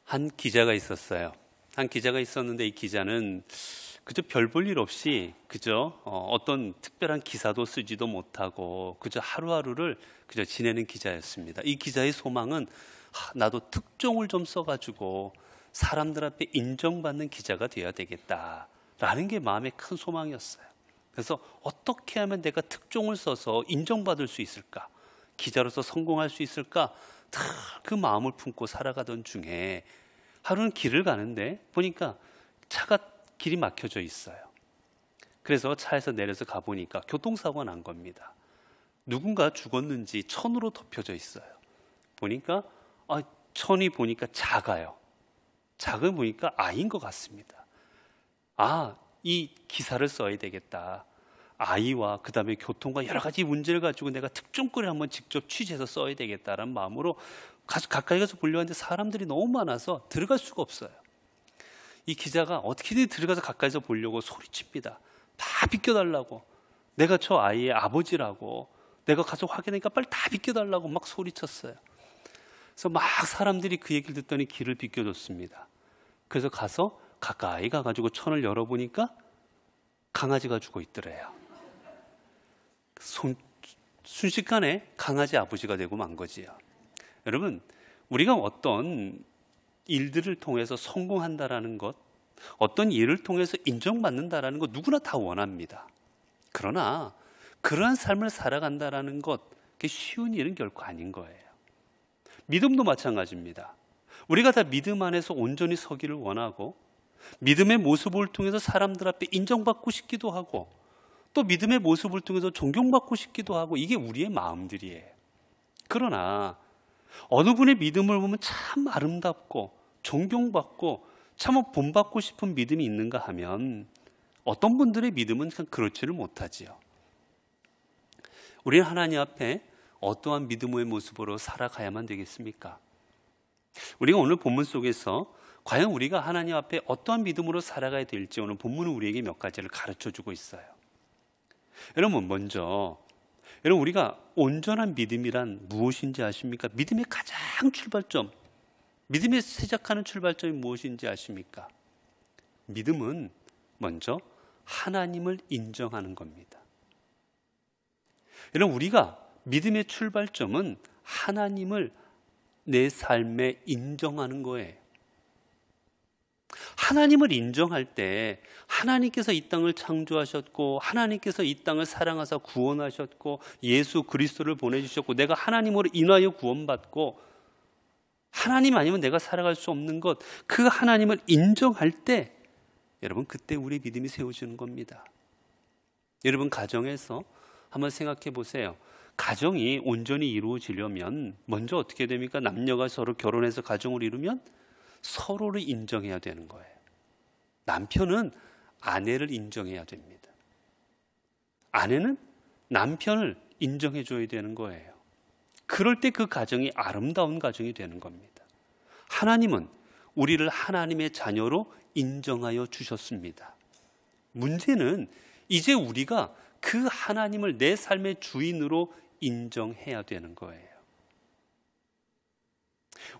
한 기자가 있었어요. 한 기자가 있었는데 이 기자는 그저 별 볼 일 없이 그저 어떤 특별한 기사도 쓰지도 못하고 그저 하루하루를 그저 지내는 기자였습니다. 이 기자의 소망은 나도 특종을 좀 써가지고 사람들 앞에 인정받는 기자가 되어야 되겠다라는 게 마음의 큰 소망이었어요. 그래서 어떻게 하면 내가 특종을 써서 인정받을 수 있을까? 기자로서 성공할 수 있을까? 다 그 마음을 품고 살아가던 중에 하루는 길을 가는데 보니까 차가 길이 막혀져 있어요. 그래서 차에서 내려서 가보니까 교통사고가 난 겁니다. 누군가 죽었는지 천으로 덮여져 있어요. 보니까 천이 보니까 작아요. 작은 보니까 아이인 것 같습니다. 이 기사를 써야 되겠다. 아이와 그 다음에 교통과 여러 가지 문제를 가지고 내가 특종글을 한번 직접 취재해서 써야 되겠다라는 마음으로 가까이 가서 보려고 하는데 사람들이 너무 많아서 들어갈 수가 없어요. 이 기자가 어떻게든 들어가서 가까이서 보려고 소리칩니다. 다 비켜달라고. 내가 저 아이의 아버지라고. 내가 가서 확인하니까 빨리 다 비켜달라고 막 소리쳤어요. 그래서 막 사람들이 그 얘기를 듣더니 길을 비켜줬습니다. 그래서 가서 가까이 가가지고 천을 열어보니까 강아지가 죽어 있더래요. 순식간에 강아지 아버지가 되고 만 거지요. 여러분, 우리가 어떤 일들을 통해서 성공한다라는 것, 어떤 일을 통해서 인정받는다라는 것 누구나 다 원합니다. 그러나 그러한 삶을 살아간다라는 것, 그게 쉬운 일은 결코 아닌 거예요. 믿음도 마찬가지입니다. 우리가 다 믿음 안에서 온전히 서기를 원하고 믿음의 모습을 통해서 사람들 앞에 인정받고 싶기도 하고 또 믿음의 모습을 통해서 존경받고 싶기도 하고 이게 우리의 마음들이에요. 그러나 어느 분의 믿음을 보면 참 아름답고 존경받고 참 본받고 싶은 믿음이 있는가 하면 어떤 분들의 믿음은 그렇지를 못하지요. 우리는 하나님 앞에 어떠한 믿음의 모습으로 살아가야만 되겠습니까? 우리가 오늘 본문 속에서 과연 우리가 하나님 앞에 어떠한 믿음으로 살아가야 될지 오늘 본문은 우리에게 몇 가지를 가르쳐주고 있어요. 여러분, 먼저 우리가 온전한 믿음이란 무엇인지 아십니까? 믿음의 가장 출발점, 믿음의 시작하는 출발점이 무엇인지 아십니까? 믿음은 먼저 하나님을 인정하는 겁니다. 여러분, 우리가 믿음의 출발점은 하나님을 내 삶에 인정하는 거예요. 하나님을 인정할 때 하나님께서 이 땅을 창조하셨고 하나님께서 이 땅을 사랑하사 구원하셨고 예수 그리스도를 보내주셨고 내가 하나님으로 인하여 구원받고 하나님 아니면 내가 살아갈 수 없는 것, 그 하나님을 인정할 때 여러분 그때 우리 믿음이 세워지는 겁니다. 여러분 가정에서 한번 생각해 보세요. 가정이 온전히 이루어지려면 먼저 어떻게 됩니까? 남녀가 서로 결혼해서 가정을 이루면 서로를 인정해야 되는 거예요. 남편은 아내를 인정해야 됩니다. 아내는 남편을 인정해 줘야 되는 거예요. 그럴 때 그 가정이 아름다운 가정이 되는 겁니다. 하나님은 우리를 하나님의 자녀로 인정하여 주셨습니다. 문제는 이제 우리가 그 하나님을 내 삶의 주인으로 인정해야 되는 거예요.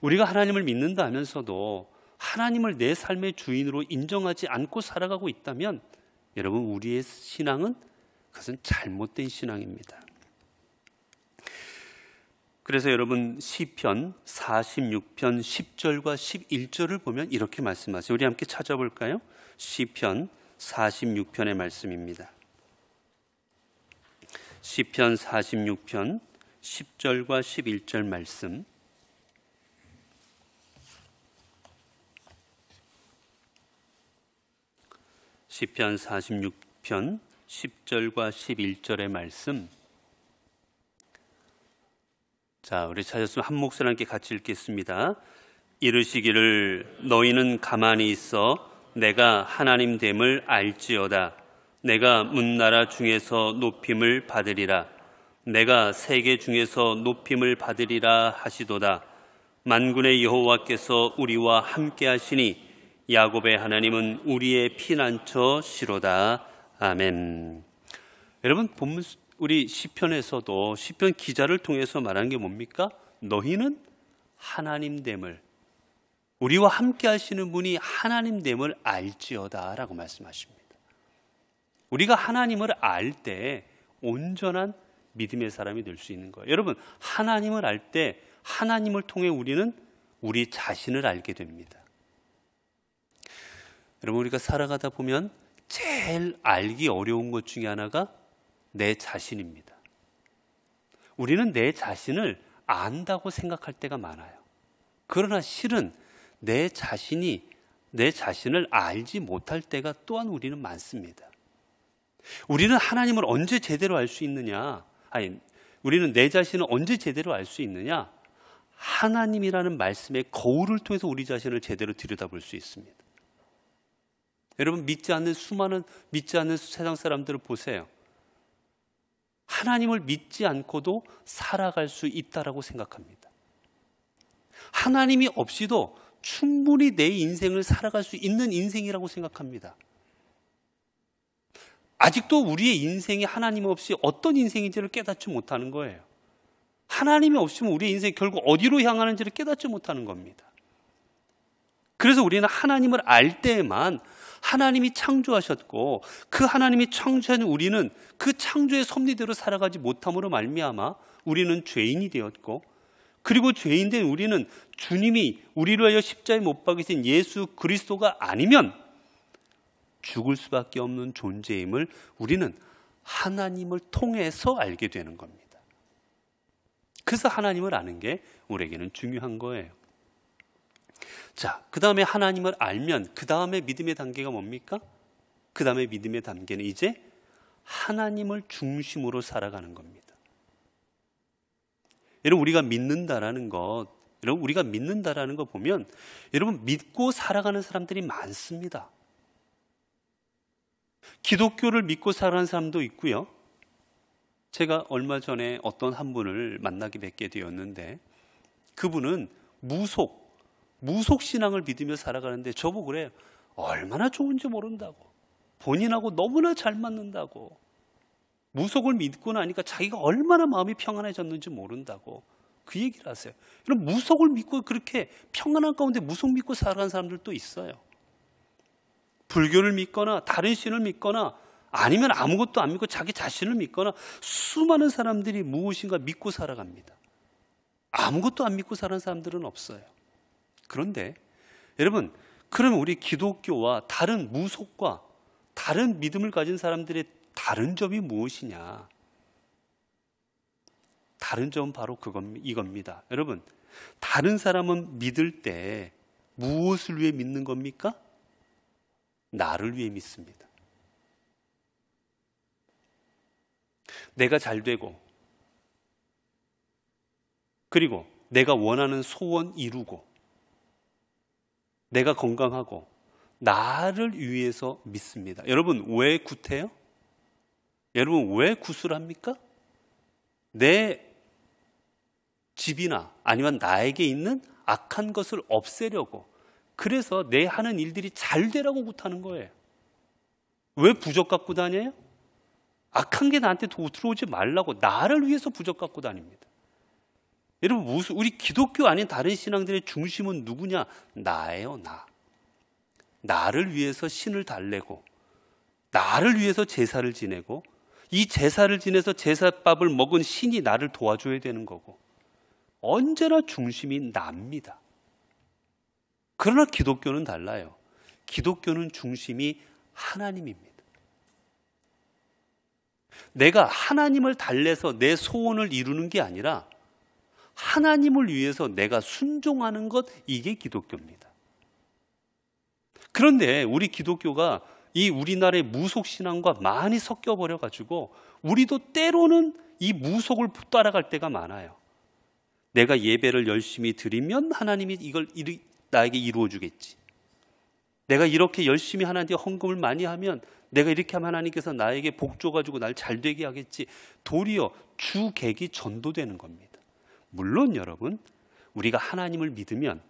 우리가 하나님을 믿는다 하면서도 하나님을 내 삶의 주인으로 인정하지 않고 살아가고 있다면 여러분 우리의 신앙은 그것은 잘못된 신앙입니다. 그래서 여러분 시편 46편 10절과 11절을 보면 이렇게 말씀하세요. 우리 함께 찾아볼까요? 시편 46편의 말씀입니다. 시편 46편 10절과 11절 말씀. 시편 46편 10절과 11절의 말씀. 자, 우리 찾았으면 한 목소리 함께 같이 읽겠습니다. 이르시기를 너희는 가만히 있어 내가 하나님 됨을 알지어다. 내가 문나라 중에서 높임을 받으리라. 내가 세계 중에서 높임을 받으리라 하시도다. 만군의 여호와께서 우리와 함께 하시니 야곱의 하나님은 우리의 피난처시로다. 아멘. 여러분 본문 우리 시편에서도 시편 기자를 통해서 말하는 게 뭡니까? 너희는 하나님 됨을, 우리와 함께 하시는 분이 하나님됨을 알지어다 라고 말씀하십니다. 우리가 하나님을 알 때 온전한 믿음의 사람이 될 수 있는 거예요. 여러분, 하나님을 알 때 하나님을 통해 우리는 우리 자신을 알게 됩니다. 여러분, 우리가 살아가다 보면 제일 알기 어려운 것 중에 하나가 내 자신입니다. 우리는 내 자신을 안다고 생각할 때가 많아요. 그러나 실은 내 자신을 알지 못할 때가 또한 우리는 많습니다. 우리는 하나님을 언제 제대로 알 수 있느냐? 우리는 내 자신을 언제 제대로 알 수 있느냐? 하나님이라는 말씀의 거울을 통해서 우리 자신을 제대로 들여다볼 수 있습니다. 여러분, 믿지 않는 세상 사람들을 보세요. 하나님을 믿지 않고도 살아갈 수 있다라고 생각합니다. 하나님이 없이도 충분히 내 인생을 살아갈 수 있는 인생이라고 생각합니다. 아직도 우리의 인생이 하나님 없이 어떤 인생인지를 깨닫지 못하는 거예요. 하나님이 없으면 우리의 인생이 결국 어디로 향하는지를 깨닫지 못하는 겁니다. 그래서 우리는 하나님을 알 때에만 하나님이 창조하셨고 그 하나님이 창조한 우리는 그 창조의 섭리대로 살아가지 못함으로 말미암아 우리는 죄인이 되었고, 그리고 죄인된 우리는 주님이 우리를 위하여 십자가에 못 박으신 예수 그리스도가 아니면 죽을 수밖에 없는 존재임을 우리는 하나님을 통해서 알게 되는 겁니다. 그래서 하나님을 아는 게 우리에게는 중요한 거예요. 자, 그 다음에 하나님을 알면 그 다음에 믿음의 단계가 뭡니까? 그 다음에 믿음의 단계는 이제 하나님을 중심으로 살아가는 겁니다. 여러분, 우리가 믿는다라는 것 보면 여러분, 믿고 살아가는 사람들이 많습니다. 기독교를 믿고 살아가는 사람도 있고요. 제가 얼마 전에 어떤 한 분을 만나게 뵙게 되었는데 그분은 무속 신앙을 믿으며 살아가는데 저보고 그래요. 얼마나 좋은지 모른다고. 본인하고 너무나 잘 맞는다고. 무속을 믿고 나니까 자기가 얼마나 마음이 평안해졌는지 모른다고 그 얘기를 하세요. 그럼 무속을 믿고 그렇게 평안한 가운데 무속 믿고 살아가는 사람들도 있어요. 불교를 믿거나 다른 신을 믿거나 아니면 아무것도 안 믿고 자기 자신을 믿거나 수많은 사람들이 무엇인가 믿고 살아갑니다. 아무것도 안 믿고 사는 사람들은 없어요. 그런데 여러분, 그러면 우리 기독교와 다른 무속과 다른 믿음을 가진 사람들의 다른 점이 무엇이냐? 다른 점은 바로 이겁니다. 여러분, 다른 사람은 믿을 때 무엇을 위해 믿는 겁니까? 나를 위해 믿습니다. 내가 잘 되고, 그리고 내가 원하는 소원 이루고, 내가 건강하고, 나를 위해서 믿습니다. 여러분, 왜 구태요? 여러분, 왜 구슬 합니까? 내 집이나 아니면 나에게 있는 악한 것을 없애려고, 그래서 내 하는 일들이 잘 되라고 굿하는 거예요. 왜 부적 갖고 다녀요? 악한 게 나한테 들어오지 말라고, 나를 위해서 부적 갖고 다닙니다. 여러분, 우리 기독교 아닌 다른 신앙들의 중심은 누구냐? 나예요, 나. 나를 위해서 신을 달래고, 나를 위해서 제사를 지내고, 이 제사를 지내서 제사밥을 먹은 신이 나를 도와줘야 되는 거고, 언제나 중심이 납니다. 그러나 기독교는 달라요. 기독교는 중심이 하나님입니다. 내가 하나님을 달래서 내 소원을 이루는 게 아니라 하나님을 위해서 내가 순종하는 것, 이게 기독교입니다. 그런데 우리 기독교가 이 우리나라의 무속신앙과 많이 섞여버려가지고 우리도 때로는 이 무속을 따라갈 때가 많아요. 내가 예배를 열심히 드리면 하나님이 이걸 나에게 이루어 주겠지. 내가 이렇게 열심히 하나님께 헌금을 많이 하면, 내가 이렇게 하면 하나님께서 나에게 복 줘가지고 날 잘 되게 하겠지. 도리어 주객이 전도되는 겁니다. 물론 여러분, 우리가 하나님을 믿으면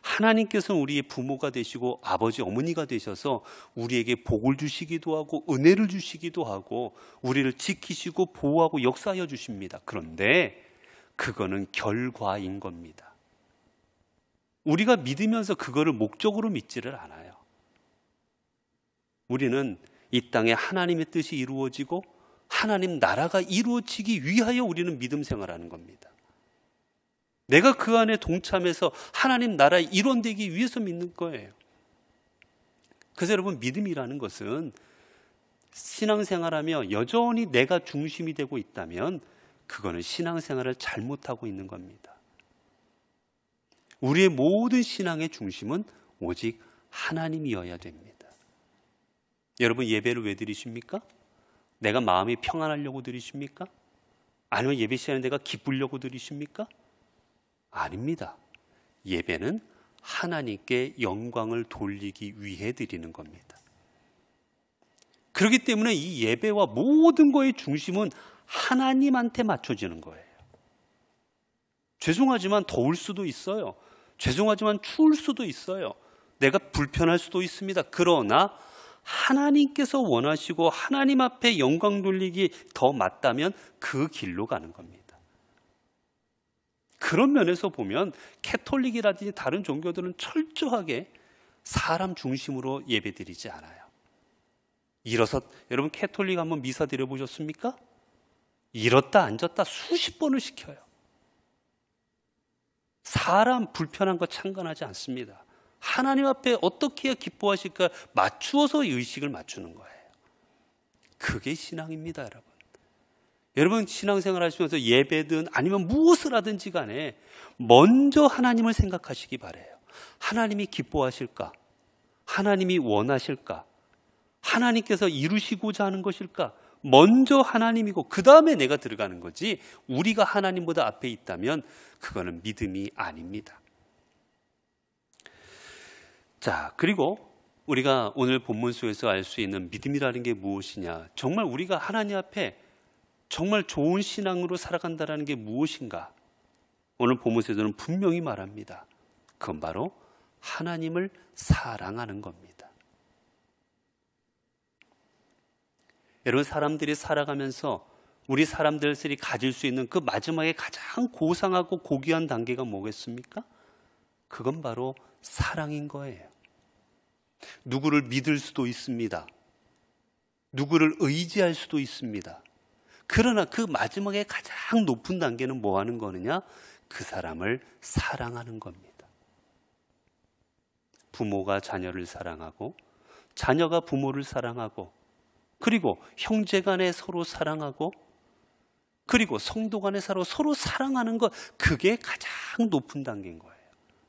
하나님께서는 우리의 부모가 되시고 아버지 어머니가 되셔서 우리에게 복을 주시기도 하고 은혜를 주시기도 하고 우리를 지키시고 보호하고 역사하여 주십니다. 그런데 그거는 결과인 겁니다. 우리가 믿으면서 그거를 목적으로 믿지를 않아요. 우리는 이 땅에 하나님의 뜻이 이루어지고 하나님 나라가 이루어지기 위하여 우리는 믿음 생활하는 겁니다. 내가 그 안에 동참해서 하나님 나라 일원되기 위해서 믿는 거예요. 그래서 여러분, 믿음이라는 것은 신앙생활하며 여전히 내가 중심이 되고 있다면 그거는 신앙생활을 잘못하고 있는 겁니다. 우리의 모든 신앙의 중심은 오직 하나님이어야 됩니다. 여러분, 예배를 왜 드리십니까? 내가 마음이 평안하려고 드리십니까? 아니면 예배 시간에 내가 기쁘려고 드리십니까? 아닙니다. 예배는 하나님께 영광을 돌리기 위해 드리는 겁니다. 그렇기 때문에 이 예배와 모든 것의 중심은 하나님한테 맞춰지는 거예요. 죄송하지만 더울 수도 있어요. 죄송하지만 추울 수도 있어요. 내가 불편할 수도 있습니다. 그러나 하나님께서 원하시고 하나님 앞에 영광 돌리기 더 맞다면 그 길로 가는 겁니다. 그런 면에서 보면 캐톨릭이라든지 다른 종교들은 철저하게 사람 중심으로 예배드리지 않아요. 일어서, 여러분 캐톨릭 한번 미사 드려보셨습니까? 일었다 앉았다 수십 번을 시켜요. 사람 불편한 거 창간하지 않습니다. 하나님 앞에 어떻게 해야 기뻐하실까 맞추어서 의식을 맞추는 거예요. 그게 신앙입니다, 여러분. 여러분, 신앙생활 하시면서 예배든 아니면 무엇을 하든지 간에 먼저 하나님을 생각하시기 바라요. 하나님이 기뻐하실까? 하나님이 원하실까? 하나님께서 이루시고자 하는 것일까? 먼저 하나님이고 그 다음에 내가 들어가는 거지, 우리가 하나님보다 앞에 있다면 그거는 믿음이 아닙니다. 자, 그리고 우리가 오늘 본문 속에서 알 수 있는 믿음이라는 게 무엇이냐, 정말 우리가 하나님 앞에 정말 좋은 신앙으로 살아간다는 게 무엇인가, 오늘 본문에서는 분명히 말합니다. 그건 바로 하나님을 사랑하는 겁니다. 여러분, 사람들이 살아가면서 우리 사람들이 가질 수 있는 그 마지막에 가장 고상하고 고귀한 단계가 뭐겠습니까? 그건 바로 사랑인 거예요. 누구를 믿을 수도 있습니다. 누구를 의지할 수도 있습니다. 그러나 그 마지막에 가장 높은 단계는 뭐 하는 거느냐? 그 사람을 사랑하는 겁니다. 부모가 자녀를 사랑하고, 자녀가 부모를 사랑하고, 그리고 형제 간에 서로 사랑하고, 그리고 성도 간에 서로 사랑하는 것, 그게 가장 높은 단계인 거예요.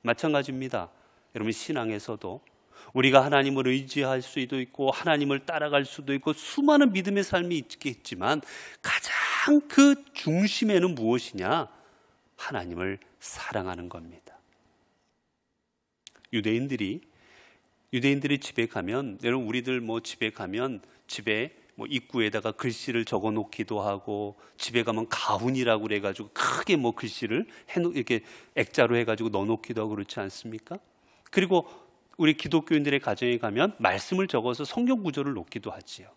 마찬가지입니다. 여러분, 신앙에서도 우리가 하나님을 의지할 수도 있고 하나님을 따라갈 수도 있고 수많은 믿음의 삶이 있겠지만 가장 그 중심에는 무엇이냐? 하나님을 사랑하는 겁니다. 유대인들이 집에 가면, 여러분 우리들 집에 가면 집에 입구에다가 글씨를 적어 놓기도 하고, 집에 가면 가훈이라고 그래가지고 크게 글씨를 이렇게 액자로 해가지고 넣어 놓기도 하고 그렇지 않습니까? 그리고 우리 기독교인들의 가정에 가면 말씀을 적어서 성경 구절을 놓기도 하지요.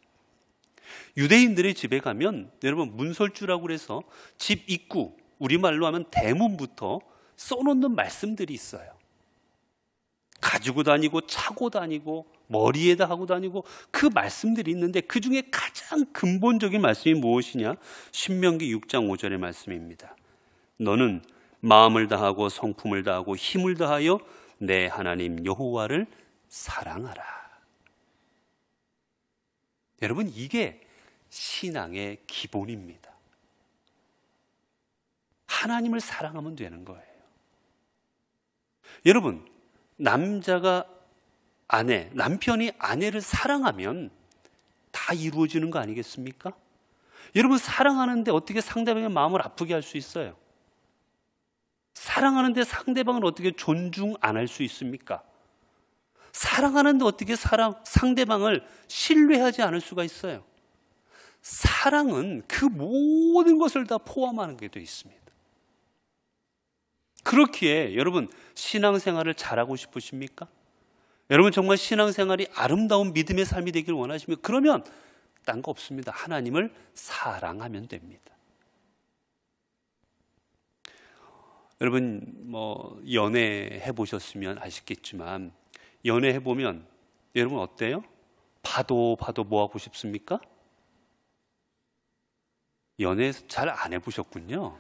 유대인들의 집에 가면 여러분 문설주라고 그래서 집 입구, 우리말로 하면 대문부터 써놓는 말씀들이 있어요. 가지고 다니고 차고 다니고 머리에다 하고 다니고 그 말씀들이 있는데, 그 중에 가장 근본적인 말씀이 무엇이냐? 신명기 6장 5절의 말씀입니다. 너는 마음을 다하고 성품을 다하고 힘을 다하여 내 하나님 여호와를 사랑하라. 여러분, 이게 신앙의 기본입니다. 하나님을 사랑하면 되는 거예요. 여러분, 남편이 아내를 사랑하면 다 이루어지는 거 아니겠습니까? 여러분, 사랑하는데 어떻게 상대방의 마음을 아프게 할 수 있어요? 사랑하는데 상대방을 어떻게 존중 안 할 수 있습니까? 사랑하는데 어떻게 상대방을 신뢰하지 않을 수가 있어요? 사랑은 그 모든 것을 다 포함하는 게 되어 있습니다. 그렇기에 여러분, 신앙생활을 잘하고 싶으십니까? 여러분 정말 신앙생활이 아름다운 믿음의 삶이 되길 원하시면, 그러면 딴 거 없습니다. 하나님을 사랑하면 됩니다. 여러분 뭐 연애해 보셨으면 아시겠지만 연애해 보면 여러분 어때요? 봐도 뭐 하고 싶습니까? 연애 잘 안 해보셨군요.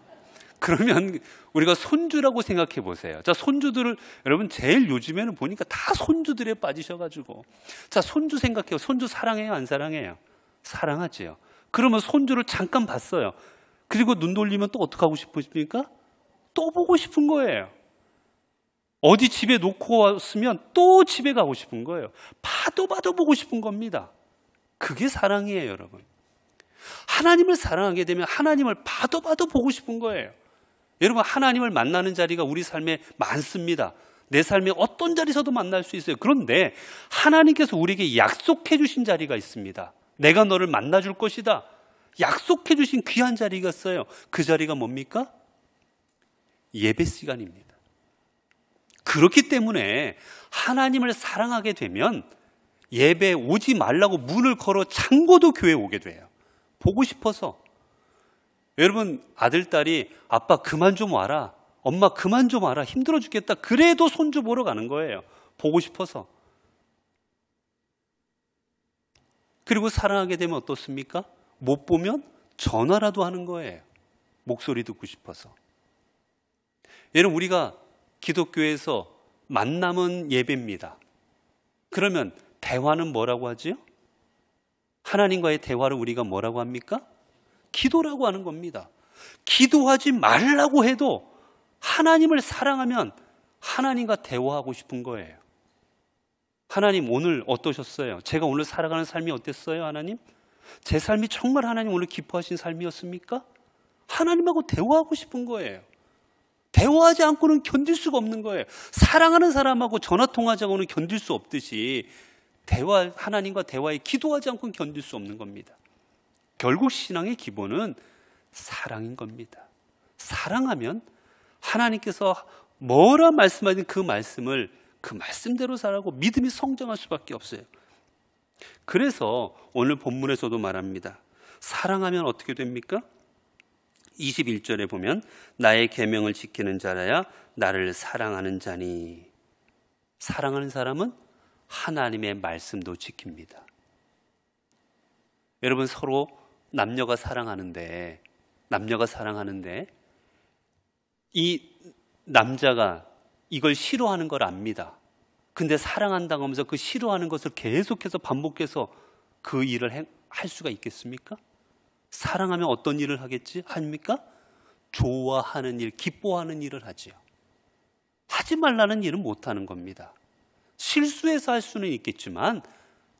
그러면 우리가 손주라고 생각해 보세요. 자, 손주들을 여러분 제일 요즘에는 보니까 다 손주들에 빠지셔가지고, 자, 손주 생각해요. 손주 사랑해요, 안 사랑해요? 사랑하지요. 그러면 손주를 잠깐 봤어요. 그리고 눈 돌리면 또 어떻게 하고 싶으십니까? 또 보고 싶은 거예요. 어디 집에 놓고 왔으면 또 집에 가고 싶은 거예요. 봐도 보고 싶은 겁니다. 그게 사랑이에요, 여러분. 하나님을 사랑하게 되면 하나님을 봐도 보고 싶은 거예요. 여러분, 하나님을 만나는 자리가 우리 삶에 많습니다. 내 삶에 어떤 자리에서도 만날 수 있어요. 그런데 하나님께서 우리에게 약속해 주신 자리가 있습니다. 내가 너를 만나줄 것이다. 약속해 주신 귀한 자리가 있어요. 그 자리가 뭡니까? 예배 시간입니다. 그렇기 때문에 하나님을 사랑하게 되면 예배에 오지 말라고 문을 걸어 잠궈도 교회에 오게 돼요. 보고 싶어서. 여러분, 아들, 딸이 아빠 그만 좀 와라, 엄마 그만 좀 와라, 힘들어 죽겠다, 그래도 손주 보러 가는 거예요. 보고 싶어서. 그리고 사랑하게 되면 어떻습니까? 못 보면 전화라도 하는 거예요. 목소리 듣고 싶어서. 여러분, 우리가 기독교에서 만남은 예배입니다. 그러면 대화는 뭐라고 하지요? 하나님과의 대화를 우리가 뭐라고 합니까? 기도라고 하는 겁니다. 기도하지 말라고 해도 하나님을 사랑하면 하나님과 대화하고 싶은 거예요. 하나님 오늘 어떠셨어요? 제가 오늘 살아가는 삶이 어땠어요, 하나님? 제 삶이 정말 하나님 오늘 기뻐하신 삶이었습니까? 하나님하고 대화하고 싶은 거예요. 대화하지 않고는 견딜 수가 없는 거예요. 사랑하는 사람하고 전화통화하자고는 견딜 수 없듯이 하나님과 대화에 기도하지 않고는 견딜 수 없는 겁니다. 결국 신앙의 기본은 사랑인 겁니다. 사랑하면 하나님께서 뭐라 말씀하신 그 말씀을 그 말씀대로 살아가고 믿음이 성장할 수밖에 없어요. 그래서 오늘 본문에서도 말합니다. 사랑하면 어떻게 됩니까? 21절에 보면 나의 계명을 지키는 자라야 나를 사랑하는 자니. 사랑하는 사람은 하나님의 말씀도 지킵니다. 여러분, 서로 남녀가 사랑하는데 이 남자가 이걸 싫어하는 걸 압니다. 근데 사랑한다고 하면서 그 싫어하는 것을 계속해서 반복해서 그 일을 할 수가 있겠습니까? 사랑하면 어떤 일을 합니까? 좋아하는 일, 기뻐하는 일을 하지요. 하지 말라는 일은 못하는 겁니다. 실수해서 할 수는 있겠지만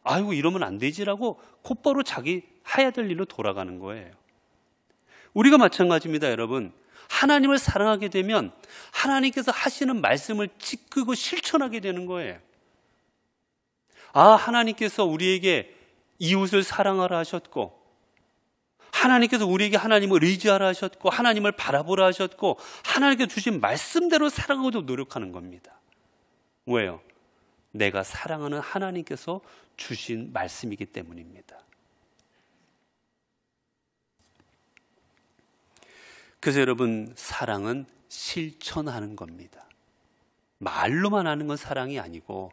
아이고 이러면 안 되지라고 곧바로 자기 해야 될 일로 돌아가는 거예요. 우리가 마찬가지입니다, 여러분. 하나님을 사랑하게 되면 하나님께서 하시는 말씀을 지키고 실천하게 되는 거예요. 하나님께서 우리에게 이웃을 사랑하라 하셨고, 하나님께서 우리에게 하나님을 의지하라 하셨고, 하나님을 바라보라 하셨고, 하나님께서 주신 말씀대로 살아가고도 노력하는 겁니다. 왜요? 내가 사랑하는 하나님께서 주신 말씀이기 때문입니다. 그래서 여러분, 사랑은 실천하는 겁니다. 말로만 하는 건 사랑이 아니고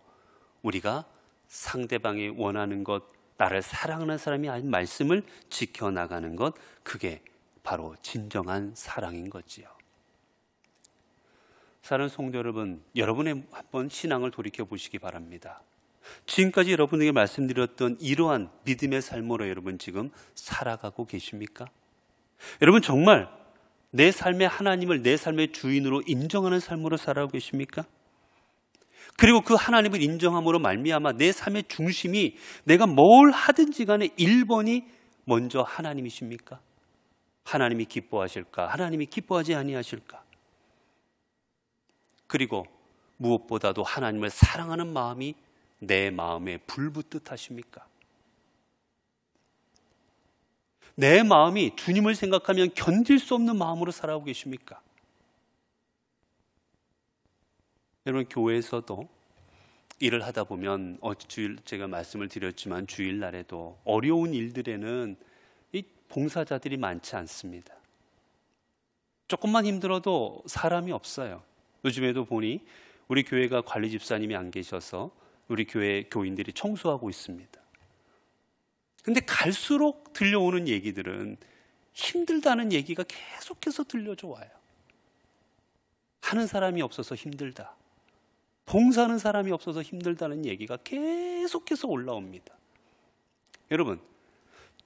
우리가 상대방이 원하는 것, 나를 사랑하는 사람이 하는 말씀을 지켜나가는 것, 그게 바로 진정한 사랑인 거지요. 사랑하는 성도 여러분, 여러분의 한번 신앙을 돌이켜 보시기 바랍니다. 지금까지 여러분에게 말씀드렸던 이러한 믿음의 삶으로 여러분 지금 살아가고 계십니까? 여러분 정말 내 삶의 하나님을 내 삶의 주인으로 인정하는 삶으로 살아가고 계십니까? 그리고 그 하나님을 인정함으로 말미암아 내 삶의 중심이 내가 뭘 하든지 간에 1번이 먼저 하나님이십니까? 하나님이 기뻐하실까? 하나님이 기뻐하지 아니하실까? 그리고 무엇보다도 하나님을 사랑하는 마음이 내 마음에 불붙듯 하십니까? 내 마음이 주님을 생각하면 견딜 수 없는 마음으로 살아가고 계십니까? 여러분, 교회에서도 일을 하다 보면 주일 제가 말씀을 드렸지만 주일날에도 어려운 일들에는 이 봉사자들이 많지 않습니다. 조금만 힘들어도 사람이 없어요. 요즘에도 보니 우리 교회가 관리 집사님이 안 계셔서 우리 교회 교인들이 청소하고 있습니다. 근데 갈수록 들려오는 얘기들은 힘들다는 얘기가 계속해서 들려져 와요. 하는 사람이 없어서 힘들다. 봉사하는 사람이 없어서 힘들다는 얘기가 계속해서 올라옵니다. 여러분,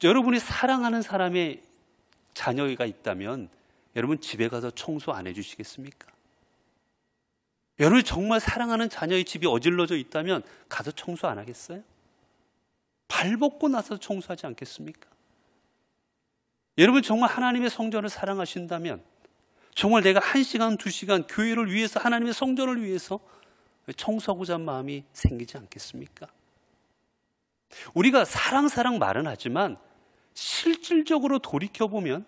여러분이 사랑하는 사람의 자녀가 있다면 여러분 집에 가서 청소 안 해주시겠습니까? 여러분이 정말 사랑하는 자녀의 집이 어질러져 있다면 가서 청소 안 하겠어요? 발 벗고 나서 청소하지 않겠습니까? 여러분 정말 하나님의 성전을 사랑하신다면 정말 내가 1시간, 2시간 교회를 위해서 하나님의 성전을 위해서 청소하고자 하는 마음이 생기지 않겠습니까? 우리가 사랑 말은 하지만 실질적으로 돌이켜보면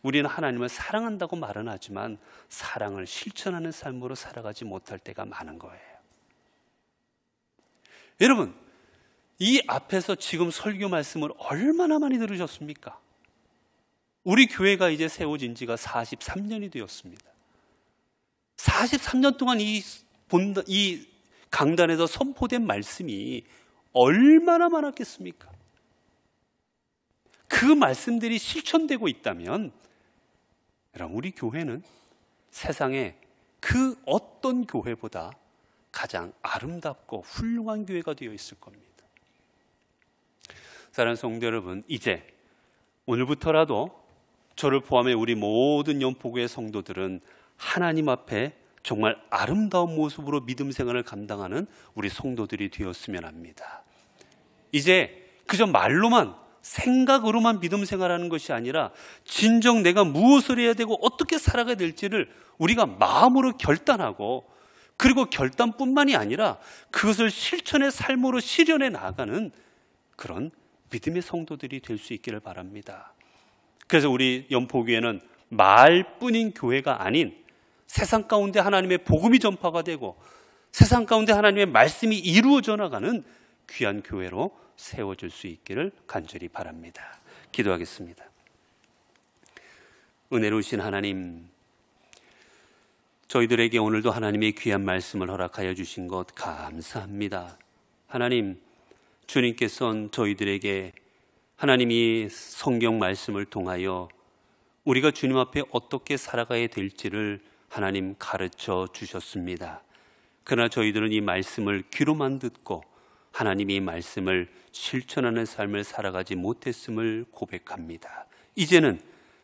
우리는 하나님을 사랑한다고 말은 하지만 사랑을 실천하는 삶으로 살아가지 못할 때가 많은 거예요. 여러분, 이 앞에서 지금 설교 말씀을 얼마나 많이 들으셨습니까? 우리 교회가 이제 세워진 지가 43년이 되었습니다. 43년 동안 이 강단에서 선포된 말씀이 얼마나 많았겠습니까? 그 말씀들이 실천되고 있다면 여러분, 우리 교회는 세상에 그 어떤 교회보다 가장 아름답고 훌륭한 교회가 되어 있을 겁니다. 사랑하는 성도 여러분, 이제 오늘부터라도 저를 포함해 우리 모든 연포교회 성도들은 하나님 앞에 정말 아름다운 모습으로 믿음 생활을 감당하는 우리 성도들이 되었으면 합니다. 이제 그저 말로만 생각으로만 믿음 생활하는 것이 아니라 진정 내가 무엇을 해야 되고 어떻게 살아가야 될지를 우리가 마음으로 결단하고 그리고 결단뿐만이 아니라 그것을 실천의 삶으로 실현해 나가는 그런 믿음의 성도들이 될 수 있기를 바랍니다. 그래서 우리 연포교회는 말뿐인 교회가 아닌 세상 가운데 하나님의 복음이 전파가 되고 세상 가운데 하나님의 말씀이 이루어져 나가는 귀한 교회로 세워질 수 있기를 간절히 바랍니다. 기도하겠습니다. 은혜로우신 하나님, 저희들에게 오늘도 하나님의 귀한 말씀을 허락하여 주신 것 감사합니다. 하나님, 주님께서는 저희들에게 하나님이 성경 말씀을 통하여 우리가 주님 앞에 어떻게 살아가야 될지를 하나님 가르쳐 주셨습니다. 그러나 저희들은 이 말씀을 귀로만 듣고 하나님이 말씀을 실천하는 삶을 살아가지 못했음을 고백합니다. 이제는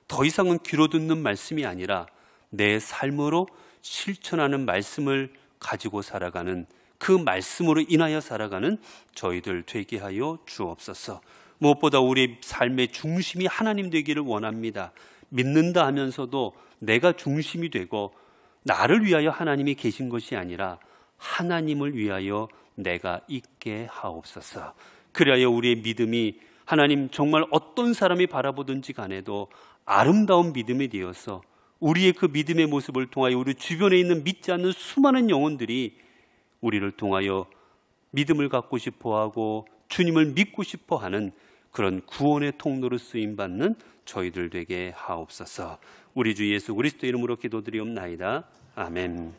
더 이상은 귀로 듣는 말씀이 아니라 내 삶으로 실천하는 말씀을 가지고 살아가는 그 말씀으로 인하여 살아가는 저희들 되게 하여 주옵소서. 무엇보다 우리 삶의 중심이 하나님 되기를 원합니다. 믿는다 하면서도 내가 중심이 되고 나를 위하여 하나님이 계신 것이 아니라 하나님을 위하여 내가 있게 하옵소서. 그리하여 우리의 믿음이 하나님 정말 어떤 사람이 바라보든지 간에도 아름다운 믿음이 되어서 우리의 그 믿음의 모습을 통하여 우리 주변에 있는 믿지 않는 수많은 영혼들이 우리를 통하여 믿음을 갖고 싶어하고 주님을 믿고 싶어하는 그런 구원의 통로로 쓰임받는 저희들 되게 하옵소서. 우리 주 예수 그리스도 이름으로 기도드리옵나이다. 아멘.